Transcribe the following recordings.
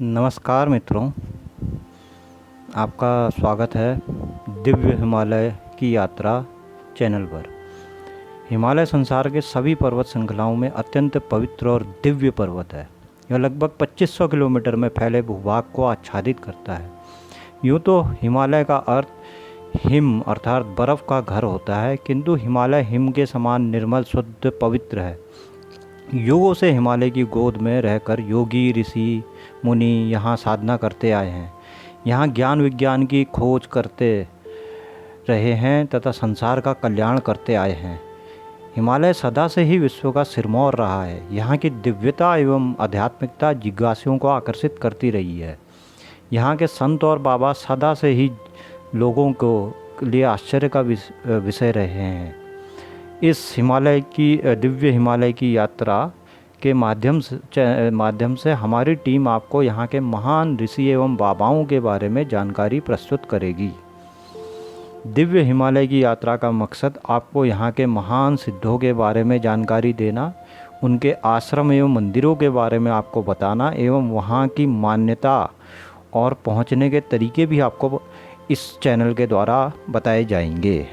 नमस्कार मित्रों, आपका स्वागत है दिव्य हिमालय की यात्रा चैनल पर। हिमालय संसार के सभी पर्वत श्रृंखलाओं में अत्यंत पवित्र और दिव्य पर्वत है। यह लगभग 2500 किलोमीटर में फैले भूभाग को आच्छादित करता है। यूँ तो हिमालय का अर्थ हिम अर्थात बर्फ़ का घर होता है, किंतु हिमालय हिम के समान निर्मल, शुद्ध, पवित्र है। युगों से हिमालय की गोद में रहकर योगी, ऋषि, मुनि यहाँ साधना करते आए हैं। यहाँ ज्ञान विज्ञान की खोज करते रहे हैं तथा संसार का कल्याण करते आए हैं। हिमालय सदा से ही विश्व का सिरमौर रहा है। यहाँ की दिव्यता एवं आध्यात्मिकता जिज्ञासुओं को आकर्षित करती रही है। यहाँ के संत और बाबा सदा से ही लोगों को लिए आश्चर्य का विषय रहे हैं। इस दिव्य हिमालय की यात्रा के माध्यम से हमारी टीम आपको यहाँ के महान ऋषि एवं बाबाओं के बारे में जानकारी प्रस्तुत करेगी। दिव्य हिमालय की यात्रा का मकसद आपको यहाँ के महान सिद्धों के बारे में जानकारी देना, उनके आश्रम एवं मंदिरों के बारे में आपको बताना एवं वहाँ की मान्यता और पहुँचने के तरीके भी आपको इस चैनल के द्वारा बताए जाएंगे।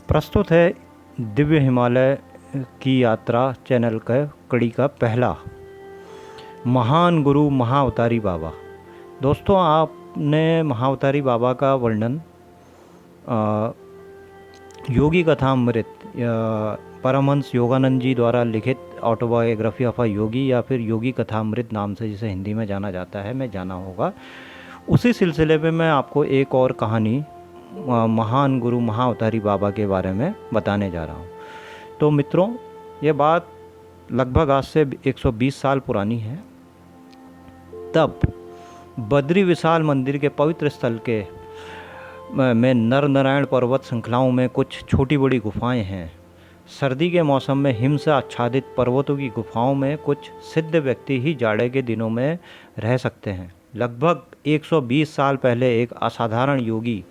प्रस्तुत है दिव्य हिमालय की यात्रा चैनल का कड़ी का पहला, महान गुरु महाअवतारी बाबा। दोस्तों, आपने महाअवतारी बाबा का वर्णन योगी कथामृत परमहंस योगानंद जी द्वारा लिखित ऑटोबायोग्राफी ऑफ अ योगी या फिर योगी कथामृत नाम से जिसे हिंदी में जाना जाता है में जाना होगा। उसी सिलसिले में मैं आपको एक और कहानी महान गुरु महाअवतारी बाबा के बारे में बताने जा रहा हूँ। तो मित्रों, ये बात लगभग आज से 120 साल पुरानी है। तब बद्री विशाल मंदिर के पवित्र स्थल के में नर नारायण पर्वत श्रृंखलाओं में कुछ छोटी बड़ी गुफाएं हैं। सर्दी के मौसम में हिम से आच्छादित पर्वतों की गुफाओं में कुछ सिद्ध व्यक्ति ही जाड़े के दिनों में रह सकते हैं। लगभग 120 साल पहले एक असाधारण योगी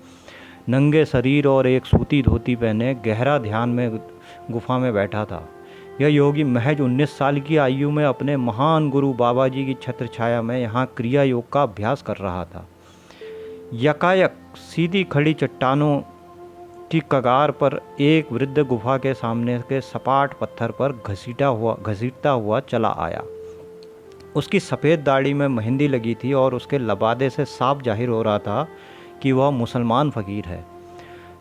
नंगे शरीर और एक सूती धोती पहने गहरा ध्यान में गुफा में बैठा था। यह योगी महज 19 साल की आयु में अपने महान गुरु बाबा जी की छत्र छाया में यहाँ क्रिया योग का अभ्यास कर रहा था। यकायक सीधी खड़ी चट्टानों की कगार पर एक वृद्ध गुफा के सामने के सपाट पत्थर पर घसीटता हुआ चला आया। उसकी सफ़ेद दाढ़ी में मेहंदी लगी थी और उसके लबादे से साफ जाहिर हो रहा था कि वह मुसलमान फ़कीर है।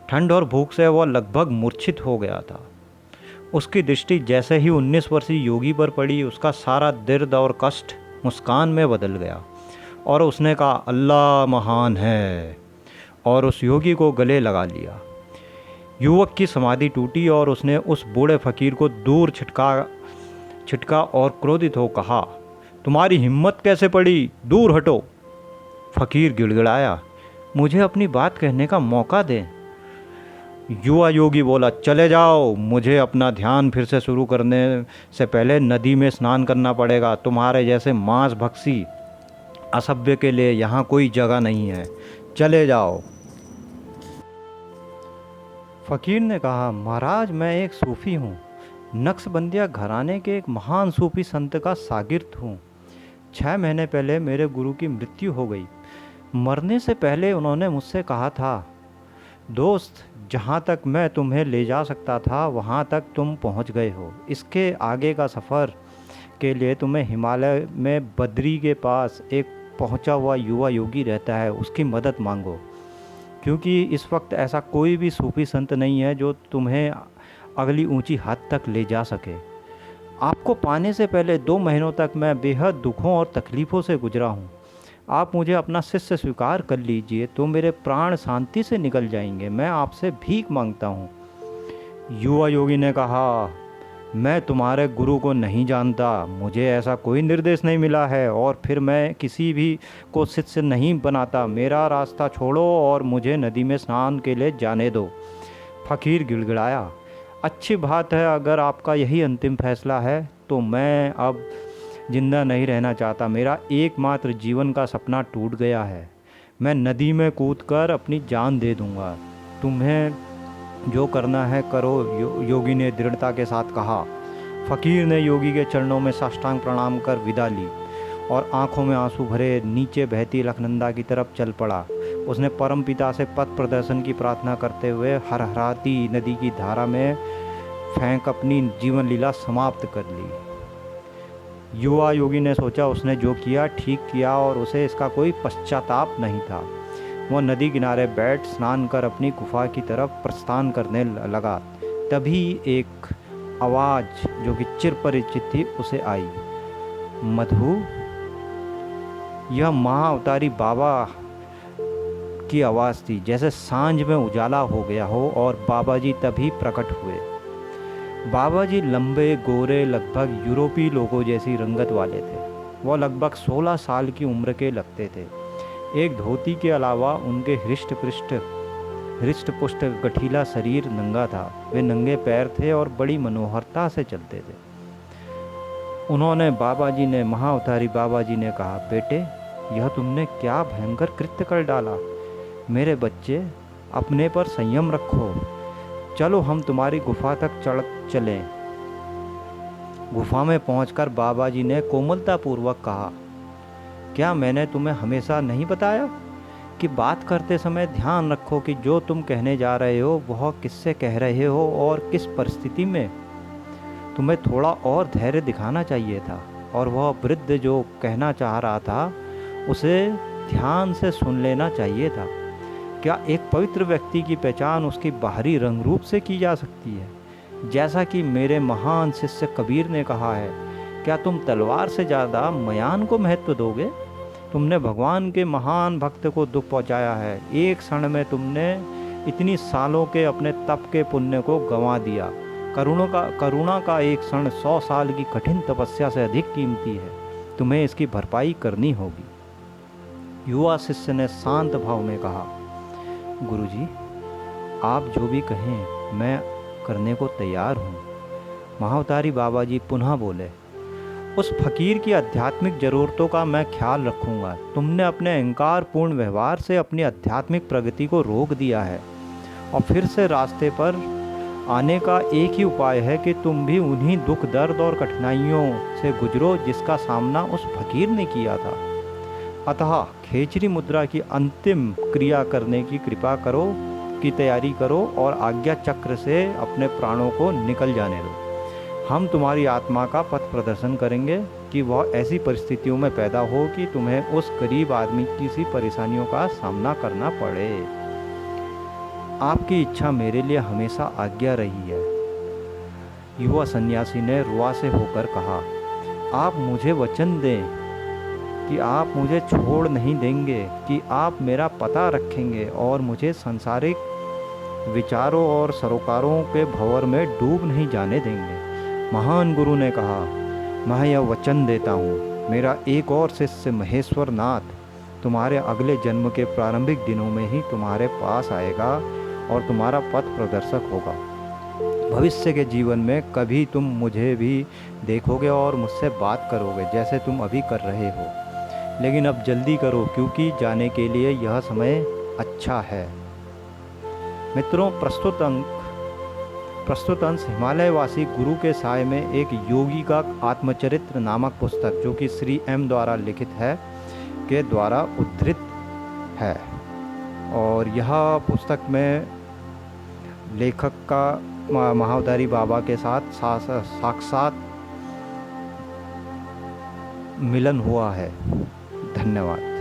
ठंड और भूख से वह लगभग मूर्छित हो गया था। उसकी दृष्टि जैसे ही 19 वर्षीय योगी पर पड़ी, उसका सारा दर्द और कष्ट मुस्कान में बदल गया और उसने कहा, अल्लाह महान है, और उस योगी को गले लगा लिया। युवक की समाधि टूटी और उसने उस बूढ़े फ़कीर को दूर छिटका और क्रोधित हो कहा, तुम्हारी हिम्मत कैसे पड़ी, दूर हटो। फ़कीर गिड़गिड़ाया, मुझे अपनी बात कहने का मौका दें। युवा योगी बोला, चले जाओ, मुझे अपना ध्यान फिर से शुरू करने से पहले नदी में स्नान करना पड़ेगा। तुम्हारे जैसे मांस भक्षी असभ्य के लिए यहाँ कोई जगह नहीं है, चले जाओ। फ़कीर ने कहा, महाराज, मैं एक सूफ़ी हूँ, नक्शबंदिया घराने के एक महान सूफ़ी संत का शागिर्द हूँ। 6 महीने पहले मेरे गुरु की मृत्यु हो गई। मरने से पहले उन्होंने मुझसे कहा था, दोस्त, जहाँ तक मैं तुम्हें ले जा सकता था वहाँ तक तुम पहुँच गए हो। इसके आगे का सफ़र के लिए तुम्हें हिमालय में बद्री के पास एक पहुँचा हुआ युवा योगी रहता है, उसकी मदद मांगो, क्योंकि इस वक्त ऐसा कोई भी सूफी संत नहीं है जो तुम्हें अगली ऊंची हद तक ले जा सके। आपको पाने से पहले 2 महीनों तक मैं बेहद दुखों और तकलीफ़ों से गुजरा हूँ। आप मुझे अपना शिष्य स्वीकार कर लीजिए तो मेरे प्राण शांति से निकल जाएंगे। मैं आपसे भीख मांगता हूँ। युवा योगी ने कहा, मैं तुम्हारे गुरु को नहीं जानता, मुझे ऐसा कोई निर्देश नहीं मिला है और फिर मैं किसी भी को शिष्य नहीं बनाता। मेरा रास्ता छोड़ो और मुझे नदी में स्नान के लिए जाने दो। फ़कीर गिड़गिड़ाया, अच्छी बात है, अगर आपका यही अंतिम फैसला है तो मैं अब जिंदा नहीं रहना चाहता। मेरा एकमात्र जीवन का सपना टूट गया है। मैं नदी में कूदकर अपनी जान दे दूंगा। तुम्हें जो करना है करो, योगी ने दृढ़ता के साथ कहा। फकीर ने योगी के चरणों में साष्टांग प्रणाम कर विदा ली और आंखों में आंसू भरे नीचे बहती अलकनंदा की तरफ चल पड़ा। उसने परम पिता से पथ प्रदर्शन की प्रार्थना करते हुए हरहराती नदी की धारा में फेंक अपनी जीवन लीला समाप्त कर ली। युवा योगी ने सोचा उसने जो किया ठीक किया और उसे इसका कोई पश्चाताप नहीं था। वह नदी किनारे बैठ स्नान कर अपनी गुफा की तरफ प्रस्थान करने लगा। तभी एक आवाज़ जो कि चिरपरिचित थी उसे आई। मधु, यह महाअवतारी बाबा की आवाज़ थी। जैसे सांझ में उजाला हो गया हो और बाबा जी तभी प्रकट हुए। बाबा जी लंबे गोरे लगभग यूरोपीय लोगों जैसी रंगत वाले थे। वह लगभग 16 साल की उम्र के लगते थे। एक धोती के अलावा उनके हृष्ट पुष्ट गठीला शरीर नंगा था। वे नंगे पैर थे और बड़ी मनोहरता से चलते थे। उन्होंने महाअवतारी बाबा जी ने कहा, बेटे, यह तुमने क्या भयंकर कृत्य कर डाला। मेरे बच्चे, अपने पर संयम रखो। चलो हम तुम्हारी गुफा तक चलें। गुफा में पहुंचकर बाबा जी ने कोमलतापूर्वक कहा, क्या मैंने तुम्हें हमेशा नहीं बताया कि बात करते समय ध्यान रखो कि जो तुम कहने जा रहे हो वह किससे कह रहे हो और किस परिस्थिति में। तुम्हें थोड़ा और धैर्य दिखाना चाहिए था और वह वृद्ध जो कहना चाह रहा था उसे ध्यान से सुन लेना चाहिए था। क्या एक पवित्र व्यक्ति की पहचान उसकी बाहरी रंग रूप से की जा सकती है? जैसा कि मेरे महान शिष्य कबीर ने कहा है, क्या तुम तलवार से ज़्यादा मयान को महत्व दोगे? तुमने भगवान के महान भक्त को दुख पहुंचाया है। एक क्षण में तुमने इतनी सालों के अपने तप के पुण्य को गंवा दिया। करुणा का एक क्षण 100 साल की कठिन तपस्या से अधिक कीमती है। तुम्हें इसकी भरपाई करनी होगी। युवा शिष्य ने शांत भाव में कहा, गुरुजी, आप जो भी कहें मैं करने को तैयार हूँ। महाअवतारी बाबा जी पुनः बोले, उस फकीर की आध्यात्मिक ज़रूरतों का मैं ख्याल रखूँगा। तुमने अपने अहंकारपूर्ण व्यवहार से अपनी आध्यात्मिक प्रगति को रोक दिया है और फिर से रास्ते पर आने का एक ही उपाय है कि तुम भी उन्हीं दुख, दर्द और कठिनाइयों से गुजरो जिसका सामना उस फकीर ने किया था। अतः खेचरी मुद्रा की अंतिम क्रिया करने की कृपा करो की तैयारी करो और आज्ञा चक्र से अपने प्राणों को निकल जाने दो। हम तुम्हारी आत्मा का पथ प्रदर्शन करेंगे कि वह ऐसी परिस्थितियों में पैदा हो कि तुम्हें उस गरीब आदमी की सी परेशानियों का सामना करना पड़े। आपकी इच्छा मेरे लिए हमेशा आज्ञा रही है। युवा सन्यासी ने रुआ से होकर कहा, आप मुझे वचन दें कि आप मुझे छोड़ नहीं देंगे, कि आप मेरा पता रखेंगे और मुझे सांसारिक विचारों और सरोकारों के भंवर में डूब नहीं जाने देंगे। महान गुरु ने कहा, मैं यह वचन देता हूँ, मेरा एक और शिष्य महेश्वर नाथ तुम्हारे अगले जन्म के प्रारंभिक दिनों में ही तुम्हारे पास आएगा और तुम्हारा पथ प्रदर्शक होगा। भविष्य के जीवन में कभी तुम मुझे भी देखोगे और मुझसे बात करोगे जैसे तुम अभी कर रहे हो। लेकिन अब जल्दी करो क्योंकि जाने के लिए यह समय अच्छा है। मित्रों, प्रस्तुत अंश हिमालयवासी गुरु के साय में एक योगी का आत्मचरित्र नामक पुस्तक, जो कि श्री एम द्वारा लिखित है, के द्वारा उद्धृत है। और यह पुस्तक में लेखक का महाअवतारी बाबा के साथ साक्षात मिलन हुआ है। धन्यवाद।